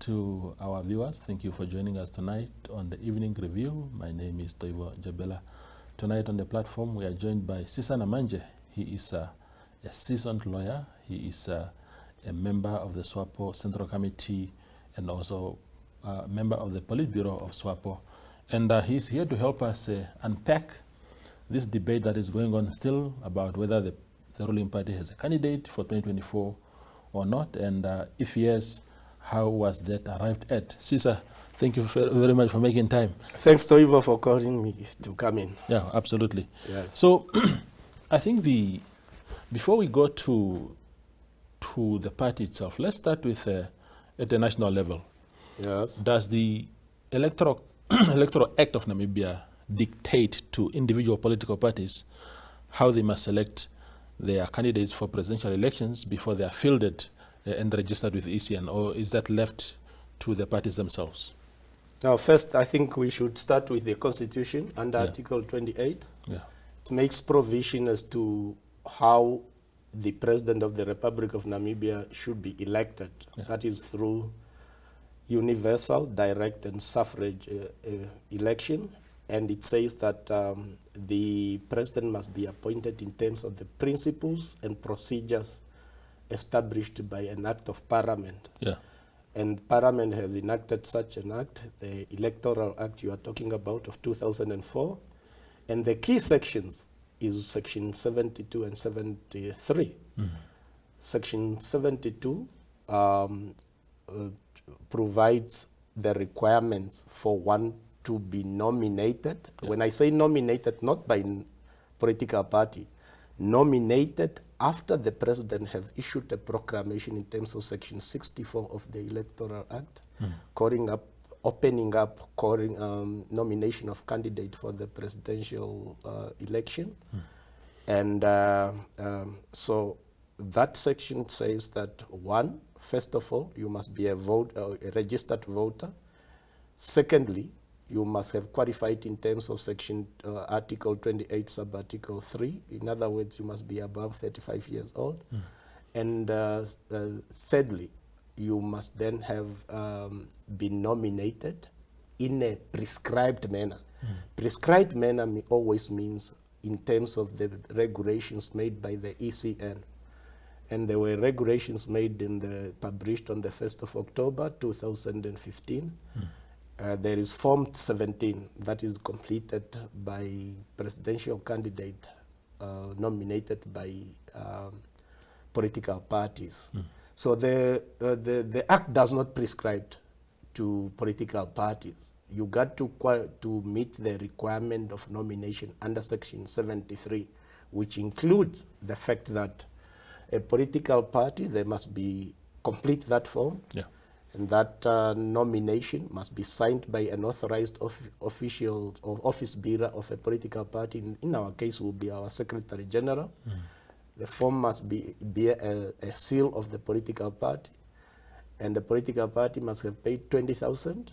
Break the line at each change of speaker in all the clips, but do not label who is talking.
to our viewers. Thank you for joining us tonight on the Evening Review. My name is Toivo Jabela. Tonight on the platform, we are joined by Sisa Namandje. He is a seasoned lawyer. He is a member of the Swapo Central Committee and also a member of the Politburo of Swapo. And he's here to help us unpack this debate that is going on still about whether the ruling party has a candidate for 2024 or not, and if yes, how was that arrived at? Sisa, thank you very much for making time.
Thanks, Toivo, for calling me to come in.
Yeah, absolutely.
Yes.
So, I think before we go to the party itself, let's start with at the national level.
Yes.
Does the Electoral Act of Namibia dictate to individual political parties how they must select their candidates for presidential elections before they are fielded and registered with ECN, or is that left to the parties themselves?
Now, first, I think we should start with the Constitution under Article 28.
Yeah.
It makes provision as to how the President of the Republic of Namibia should be elected.
Yeah.
That is through universal, direct, and suffrage election. And it says that the President must be appointed in terms of the principles and procedures established by an act of Parliament.
Yeah.
And Parliament has enacted such an act, the Electoral Act you are talking about of 2004. And the key sections is Section 72 and 73. Mm-hmm. Section 72 provides the requirements for one to be nominated. Yeah. When I say nominated, not by political party, nominated after the President have issued a proclamation in terms of Section 64 of the Electoral Act, opening up nomination of candidate for the presidential election. And so that section says that one, first of all, you must be a registered voter. Secondly, you must have qualified in terms of Article 28, sub-Article 3. In other words, you must be above 35 years old. And thirdly, you must then have been nominated in a prescribed manner. Prescribed manner always means in terms of the regulations made by the ECN. And there were regulations made published on the 1st of October 2015. There is Form 17 that is completed by presidential candidate nominated by political parties. So the act does not prescribe to political parties. You got to meet the requirement of nomination under Section 73, which includes the fact that a political party, they must complete that form. Yeah. And that nomination must be signed by an authorized official or office bearer of a political party. In our case, will be our Secretary General. The form must bear a seal of the political party, and the political party must have paid 20,000.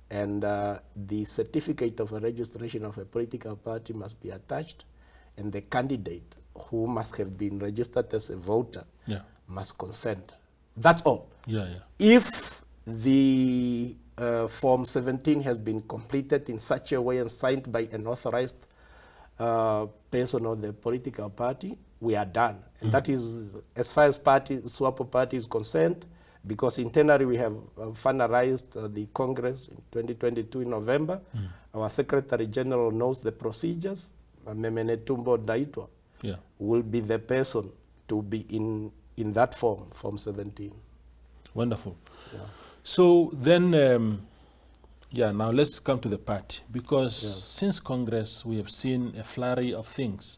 And the certificate of a registration of a political party must be attached, and the candidate who must have been registered as a voter must consent. That's all. If the Form 17 has been completed in such a way and signed by an authorized person of the political party, we are done. And that is, as far as Swapo party is concerned, because internally we have finalized the Congress in 2022 in November. Our Secretary General knows the procedures. Netumbo Nandi-Ndaitwah will be the person to be in that Form 17.
Wonderful. Yeah. So then, now let's come to the party, because since Congress, we have seen a flurry of things.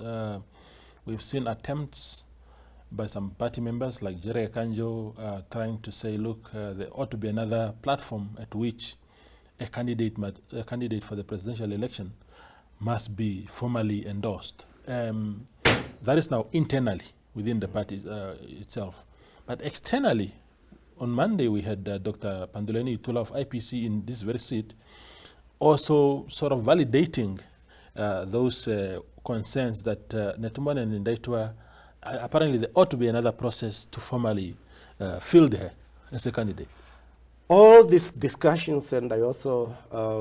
We've seen attempts by some party members like Jere Kanjo trying to say, look, there ought to be another platform at which a candidate for the presidential election must be formally endorsed. That is now internally within the party itself. But externally, on Monday we had Dr Panduleni Itula of IPC in this very seat also sort of validating those concerns that Netumbo Nandi-Ndaitwah, apparently there ought to be another process to formally field her as a candidate.
All these discussions, and I also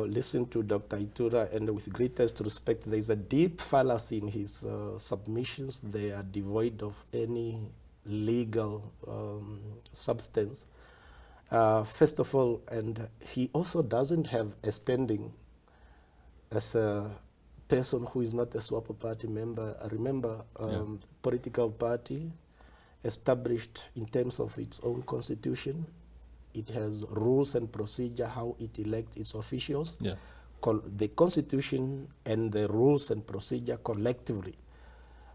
listened to Dr. Itula, and with greatest respect, there is a deep fallacy in his submissions. They are devoid of any legal substance. First of all, and he also doesn't have a standing as a person who is not a Swapo party member. I remember political party established in terms of its own constitution. It has rules and procedure how it elects its officials.
Yeah.
The constitution and the rules and procedure collectively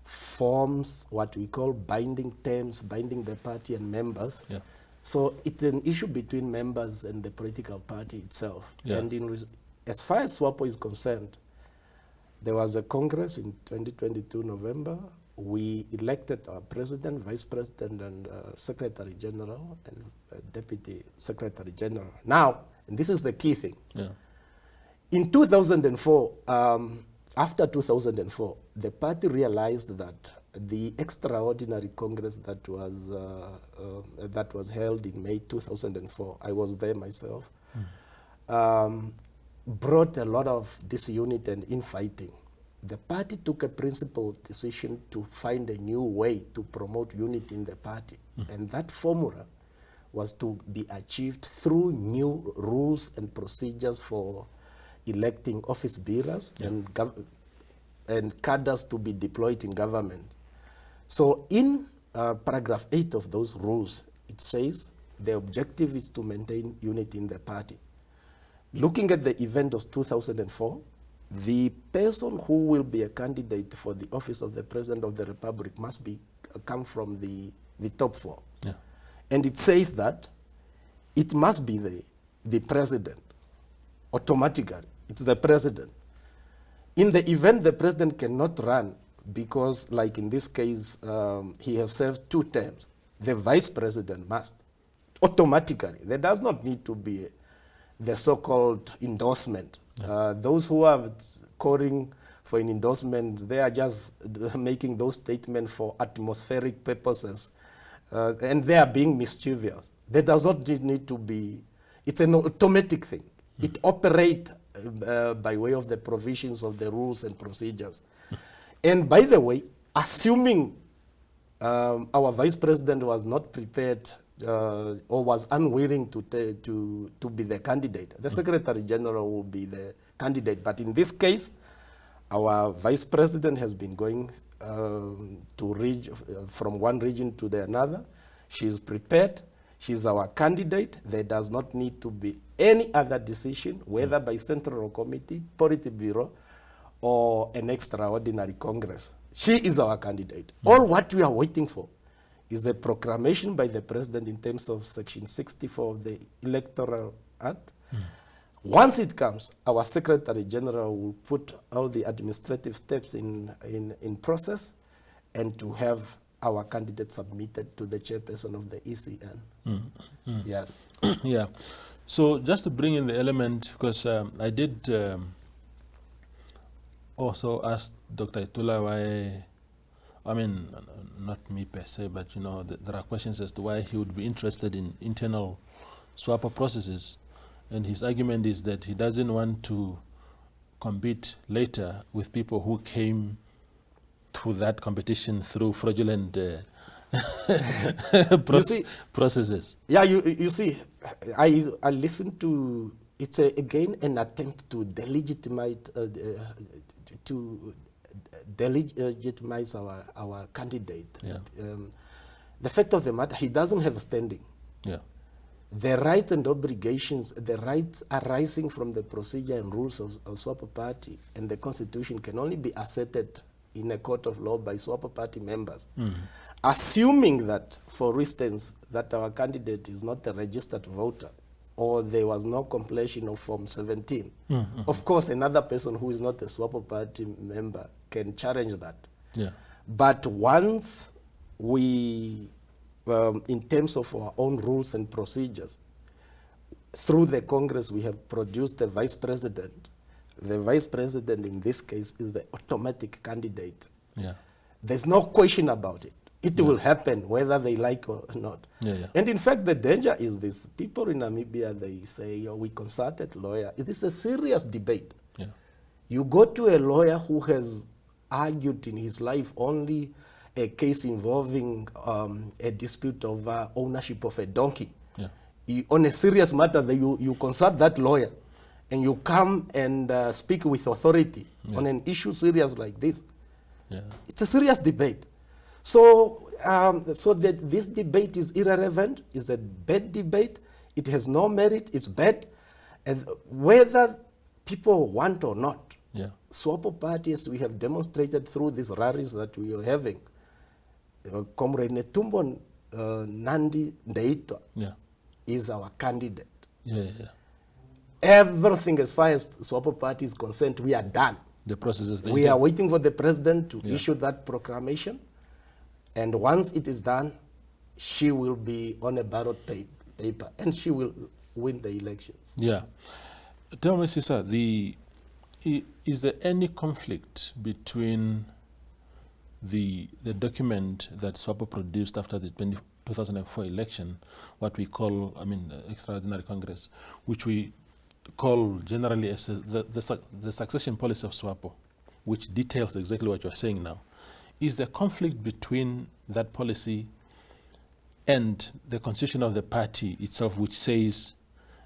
forms what we call binding terms, binding the party and members.
Yeah.
So it's an issue between members and the political party itself.
Yeah.
And as far as Swapo is concerned, there was a Congress in 2022 November. We elected our president, vice president, and secretary general, and deputy secretary general. Now, and this is the key thing.
Yeah.
In 2004, after 2004, the party realized that the extraordinary Congress that was held in May 2004, I was there myself, brought a lot of disunity and infighting. The party took a principled decision to find a new way to promote unity in the party. And that formula was to be achieved through new rules and procedures for electing office bearers and cadres to be deployed in government. So in paragraph 8 of those rules, it says the objective is to maintain unity in the party. Looking at the event of 2004, the person who will be a candidate for the office of the President of the Republic must come from the top four.
Yeah.
And it says that it must be the President, automatically. It's the President. In the event the President cannot run, because like in this case, he has served 2 terms, the Vice President must, automatically. There does not need to be the so-called endorsement. Those who are calling for an endorsement, they are just making those statements for atmospheric purposes, and they are being mischievous. There does not need to be, it's an automatic thing. It operates by way of the provisions of the rules and procedures. And by the way, assuming our Vice President was not prepared or was unwilling to be the candidate, the Secretary General will be the candidate. But in this case, our Vice President has been going from one region to the another. She's prepared. She's our candidate. There does not need to be any other decision, whether by Central Committee, Politburo, or an extraordinary Congress. She is our candidate. All what we are waiting for is the proclamation by the President in terms of Section 64 of the Electoral Act. Once it comes, our Secretary General will put all the administrative steps in process, and to have our candidate submitted to the chairperson of the ECN. Yes.
Yeah. So just to bring in the element, because I did also ask Dr. Itula why, I mean, not me per se, but you know, there are questions as to why he would be interested in internal Swapo processes. And his argument is that he doesn't want to compete later with people who came to that competition through fraudulent processes.
Yeah, you see, I listened to, it's again an attempt to delegitimize our candidate.
Yeah.
The fact of the matter, he doesn't have a standing.
Yeah.
The rights and obligations, the rights arising from the procedure and rules of Swapo Party and the Constitution can only be asserted in a court of law by Swapo Party members. Assuming that, for instance, that our candidate is not a registered voter, or there was no completion of Form 17, of course another person who is not a Swapo Party member can challenge that.
Yeah.
But once we, in terms of our own rules and procedures, through the Congress we have produced a Vice President. The Vice President in this case is the automatic candidate.
Yeah.
There's no question about it. It will happen whether they like or not. And in fact, the danger is this. People in Namibia, they say, oh, we consulted lawyer. It is a serious debate. You go to a lawyer who has argued in his life only a case involving a dispute over ownership of a donkey. On a serious matter, you consult that lawyer and you come and speak with authority on an issue serious like this. It's a serious debate. So, that this debate is irrelevant, is a bad debate, it has no merit, it's bad, and whether people want or not, Swapo parties, we have demonstrated through these rallies that we are having, Comrade Netumbo Nandi-Ndaitwah is our candidate. Everything as far as Swapo party is concerned, we are done.
The process is done.
We are waiting for the president to issue that proclamation. And once it is done, she will be on a ballot paper and she will win the elections.
Tell me, Sisa, is there any conflict between the document that Swapo produced after the 2004 election, what we call, Extraordinary Congress, which we call generally as the succession policy of Swapo, which details exactly what you're saying now? Is there conflict between that policy and the constitution of the party itself, which says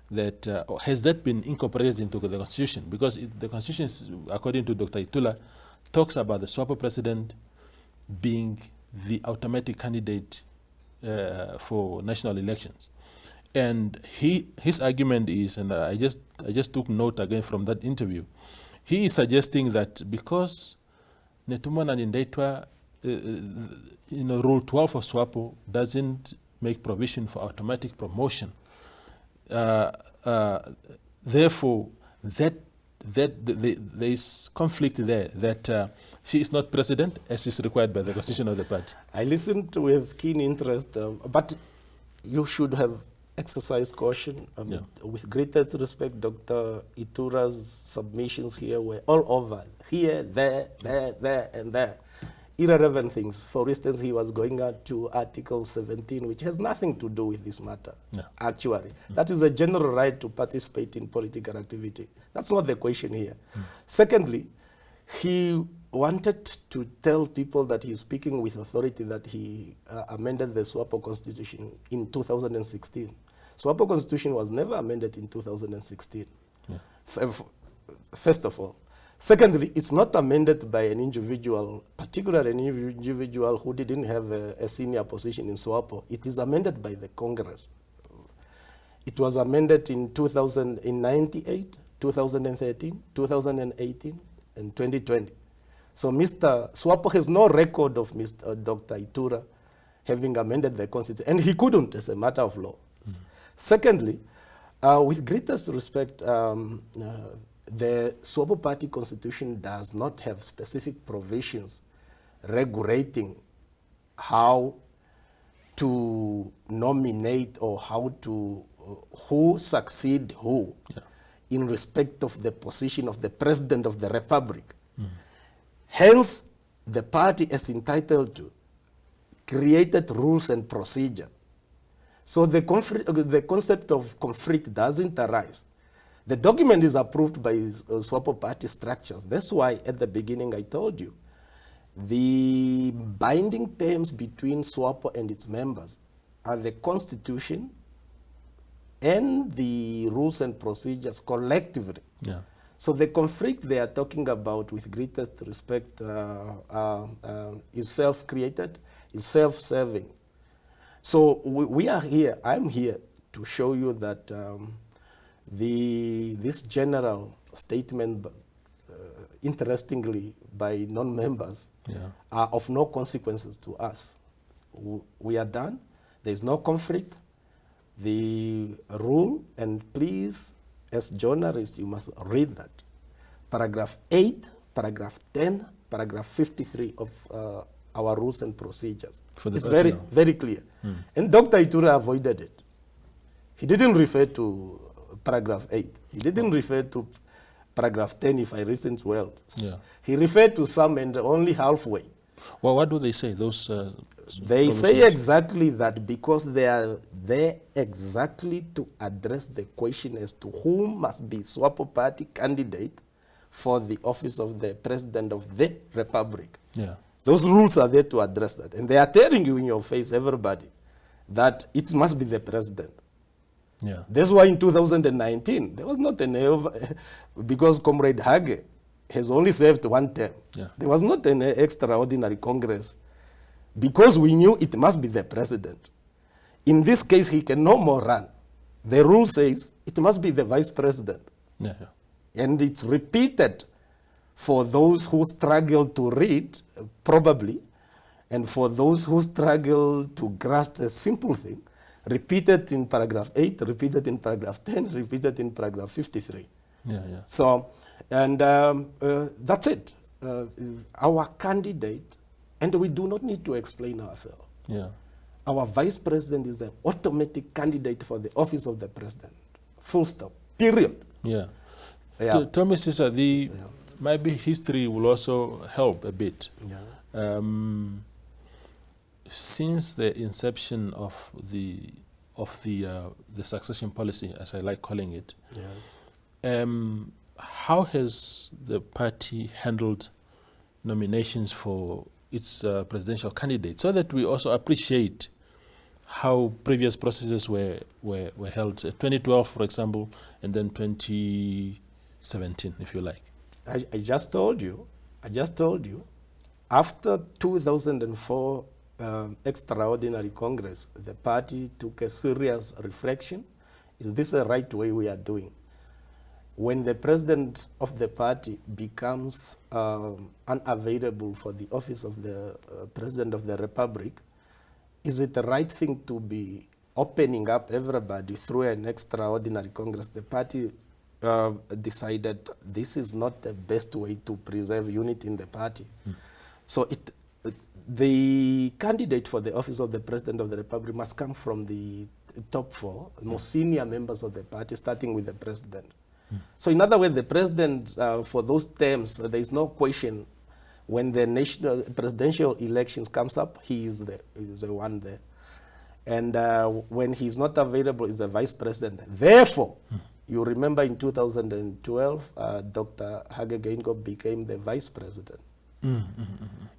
that, has that been incorporated into the constitution? Because the constitution, according to Dr. Itula, talks about the Swapo president being the automatic candidate for national elections. And his argument is, and I just took note again from that interview, he is suggesting that because Netumbo Nandi-Ndaitwah, Rule 12 of Swapo doesn't make provision for automatic promotion. Therefore, there is conflict there, that she is not president as is required by the constitution of the party.
I listened with keen interest, but you should have exercised caution. With greatest respect, Dr. Itura's submissions here were all over, here, there, and there. Irrelevant things. For instance, he was going out to Article 17, which has nothing to do with this matter, actually. That is a general right to participate in political activity. That's not the question here. Secondly, he wanted to tell people that he's speaking with authority that he amended the Swapo Constitution in 2016. Swapo Constitution was never amended in 2016, first of all. Secondly, it's not amended by an individual, particularly an individual who didn't have a senior position in Swapo. It is amended by the Congress. It was amended in 1998, 2013, 2018, and 2020. So Mr. Swapo has no record of Mr. Dr. Itula having amended the Constitution, and he couldn't as a matter of law. Secondly, with greatest respect, the Swapo Party Constitution does not have specific provisions regulating how to nominate or how to, who succeed who in respect of the position of the President of the Republic. Hence, the party is entitled to created rules and procedure. So the concept of conflict doesn't arise. The document is approved by Swapo party structures. That's why at the beginning I told you, the binding terms between Swapo and its members are the Constitution and the rules and procedures collectively. So the conflict they are talking about, with greatest respect, is self-created, is self-serving. So we are here, I'm here to show you that this general statement, interestingly, by non-members, are of no consequences to us. We are done. There is no conflict. The rule, and please, as journalists, you must read that. Paragraph 8, paragraph 10, paragraph 53 of our rules and procedures. It's very, very clear. And Dr. Itula avoided it. He didn't refer to paragraph 8. He didn't refer to paragraph 10, if I listened well. He referred to some and only halfway.
Well, what do they say? Those
They say exactly that, because they are there exactly to address the question as to who must be Swapo party candidate for the office of the President of the Republic.
Yeah.
Those rules are there to address that. And they are telling you in your face, everybody, that it must be the President.
Yeah.
That's why in 2019, there was not because Comrade Hage has only served one term.
Yeah.
There was not an extraordinary Congress, because we knew it must be the President. In this case, he can no more run. The rule says it must be the Vice President.
Yeah.
And it's repeated for those who struggle to read, probably, and for those who struggle to grasp a simple thing, repeated in paragraph 8, repeated in paragraph 10, repeated in paragraph 53.
Yeah.
So, and that's it. Our candidate, and we do not need to explain ourselves.
Yeah.
Our Vice President is an automatic candidate for the office of the President. Full stop. Period.
Yeah.
Yeah.
Tell me, Sisa, maybe history will also help a bit.
Yeah.
Since the inception of the succession policy, as I like calling it,
Yes.
how has the party handled nominations for its presidential candidate, so that we also appreciate how previous processes were held? 2012, for example, and then 2017, if you like.
I just told you, after 2004 extraordinary Congress, the party took a serious reflection. Is this the right way we are doing? When the president of the party becomes unavailable for the office of the President of the Republic, is it the right thing to be opening up everybody through an extraordinary Congress? The party decided this is not the best way to preserve unity in the party. So the candidate for the office of the President of the Republic must come from the top four, most senior members of the party, starting with the President. So in other words, the President, for those terms, there is no question. When the national presidential elections comes up, he is the one there. And when he's not available, is the Vice President. Therefore, you remember in 2012, Dr. Hage Geingob became the Vice President.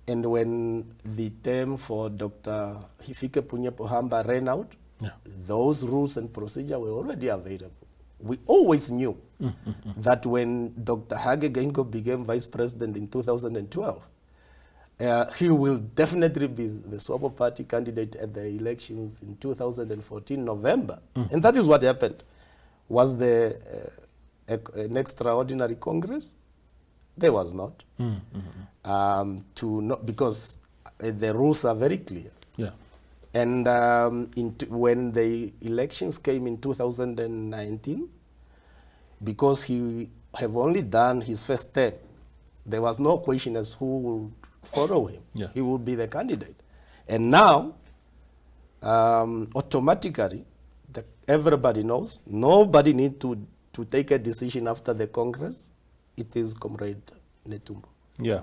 And when the term for Dr. Hifike Punye Pohamba ran out, those rules and procedure were already available. We always knew that when Dr. Hage Geingob became Vice President in 2012, he will definitely be the Swapo party candidate at the elections in 2014 November. And that is what happened. Was there an extraordinary Congress? There was not. Because the rules are very clear.
Yeah.
And when the elections came in 2019, because he have only done his first term, there was no question as who would follow him.
Yeah.
He would be the candidate. And now, automatically, everybody knows, nobody needs to take a decision after the Congress. It is Comrade Netumbo.
Yeah.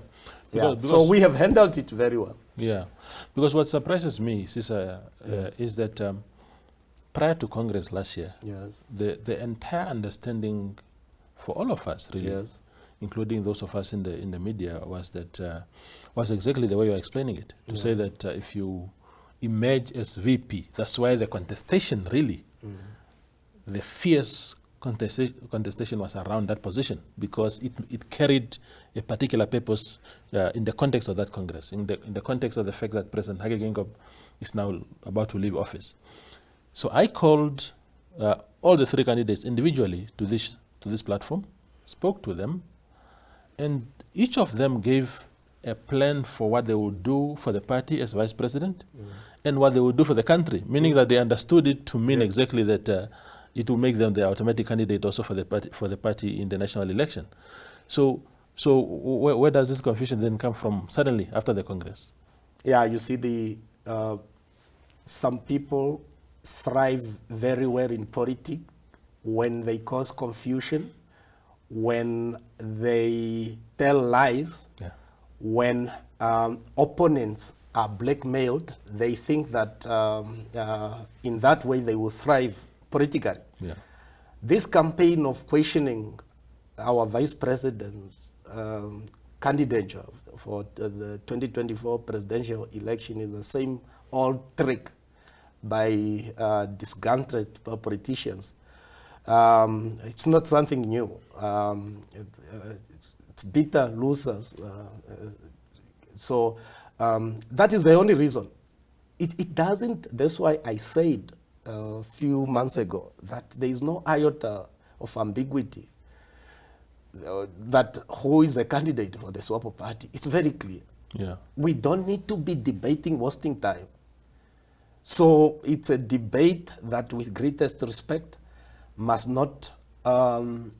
Because so we have handled it very well.
Yeah. Because what surprises me, Sisa, is that prior to Congress last year, the entire understanding for all of us, really, including those of us in the media, was that was exactly the way you're explaining it. To say that if you emerge as VP, that's why the contestation really, the fierce contestation was around that position, because it carried a particular purpose in the context of that Congress, in the context of the fact that President Hage Geingob is now about to leave office. So I called all the three candidates individually to this platform, spoke to them, and each of them gave a plan for what they would do for the party as Vice President and what they would do for the country, meaning that they understood it to mean exactly that it will make them the automatic candidate also for the party in the national election. So where does this confusion then come from suddenly after the Congress?
Yeah, you see, some people thrive very well in politics when they cause confusion, when they tell lies, when opponents are blackmailed, they think that in that way they will thrive politically.
Yeah.
This campaign of questioning our vice president's candidature for the 2024 presidential election is the same old trick by disgruntled politicians. It's not something new. It's bitter losers. So that is the only reason. It doesn't, that's why I said a few months ago that there is no iota of ambiguity that who is a candidate for the Swapo party. It's very clear.
Yeah.
We don't need to be debating, wasting time. So it's a debate that, with greatest respect, must not obtain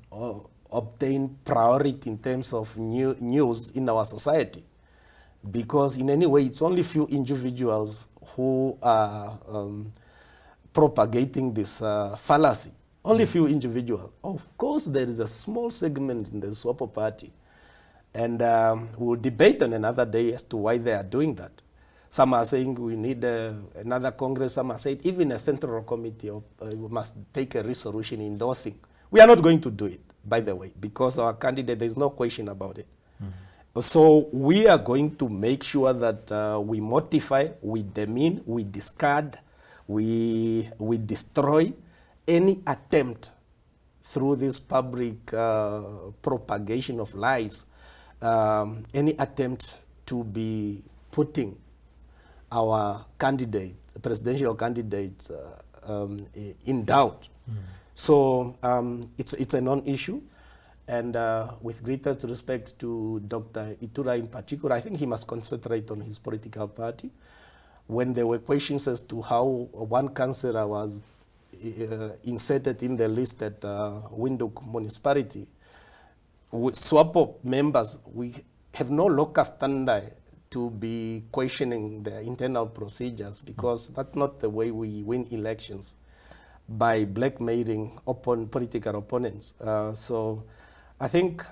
priority in terms of news in our society. Because in any way, it's only few individuals who are propagating this fallacy. Only few individuals. Of course, there is a small segment in the Swapo party, and we'll debate on another day as to why they are doing that. Some are saying we need another Congress. Some are saying even a central committee must take a resolution endorsing. We are not going to do it, by the way, because our candidate, there's no question about it. So we are going to make sure that we mortify, we demean, we discard, we destroy any attempt through this public propagation of lies, any attempt to be putting our candidates, presidential candidates, in doubt. So it's a non-issue. And with greatest respect to Dr. Itula in particular, I think he must concentrate on his political party. When there were questions as to how one councillor was inserted in the list at Windhoek municipality, with Swapo members, we have no locus standi to be questioning the internal procedures, because that's not the way we win elections, by blackmailing political opponents. So I think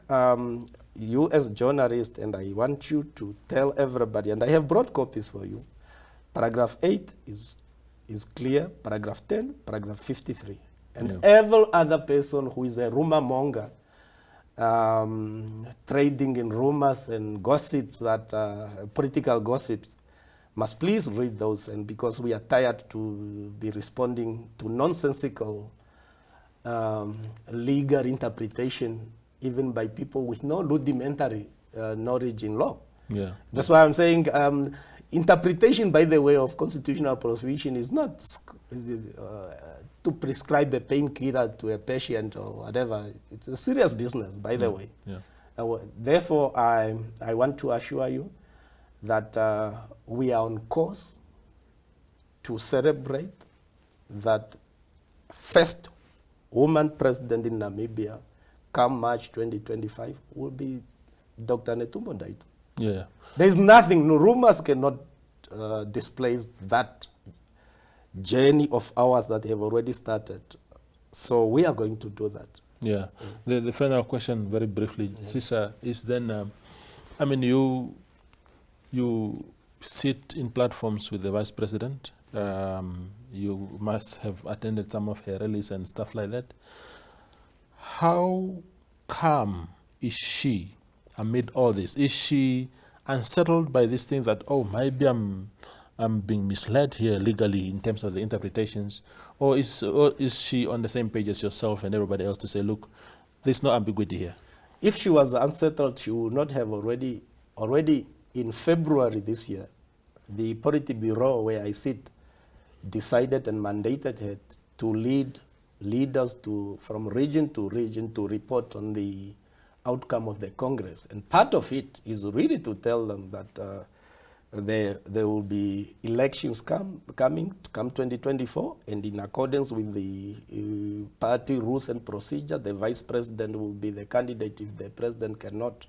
you as a journalist, and I want you to tell everybody, and I have brought copies for you, paragraph 8 is clear, paragraph 10, paragraph 53. And every other person who is a rumor monger, trading in rumors and gossips, that political gossips, must please read those, and because we are tired to be responding to nonsensical legal interpretation, even by people with no rudimentary knowledge in law.
Yeah.
That's why I'm saying interpretation by the way of constitutional provision is not to prescribe a painkiller to a patient or whatever. It's a serious business, by the way. Yeah. Therefore, I want to assure you that we are on course to celebrate that first woman president in Namibia come March 2025 will be Dr. Netumbo Nandi-Ndaitwah.
Yeah.
There's nothing, no rumors cannot displace that journey of ours that have already started. So we are going to do that.
Yeah. The final question, very briefly, Sisa, is then, I mean, you sit in platforms with the vice president. You must have attended some of her rallies and stuff like that. How calm is she amid all this? Is she unsettled by this thing that, oh, maybe I'm being misled here legally in terms of the interpretations? Or is she on the same page as yourself and everybody else to say, look, there's no ambiguity here?
If she was unsettled, she would not have already in February this year, the Politburo where I sit decided and mandated her to lead leaders from region to region to report on the outcome of the Congress. And part of it is really to tell them that there will be elections come 2024, and in accordance with the party rules and procedure, the vice president will be the candidate if the president cannot.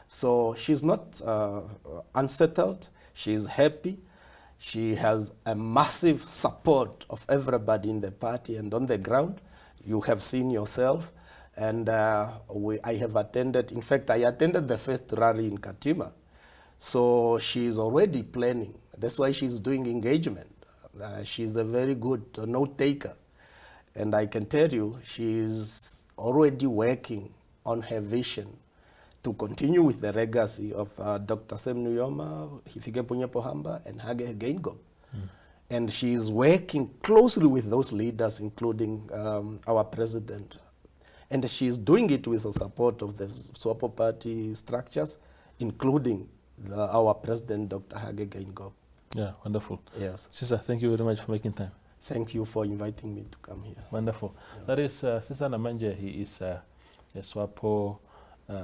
So she's not unsettled, she's happy. She has a massive support of everybody in the party and on the ground. You have seen yourself. And I have attended, in fact, I attended the first rally in Katima. So she's already planning. That's why she's doing engagement. She's a very good note taker. And I can tell you, she's already working on her vision to continue with the legacy of Dr. Sem Nujoma, Hifikepunye Pohamba, and Hage Geingob. And she's working closely with those leaders, including our president. And she's doing it with the support of the Swapo party structures, including our president, Dr. Hage Geingob.
Yeah, wonderful.
Yes.
Sisa, thank you very much for making time.
Thank you for inviting me to come here.
Wonderful. Yeah. That is Sisa Namandje. He is a Swapo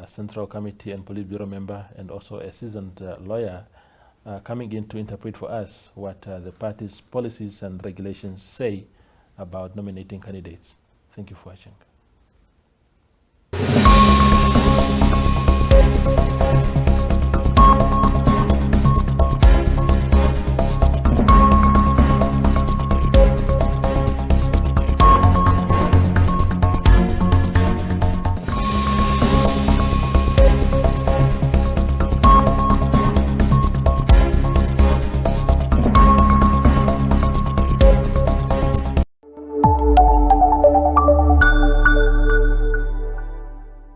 Central Committee and Politburo member, and also a seasoned lawyer coming in to interpret for us what the party's policies and regulations say about nominating candidates. Thank you for watching.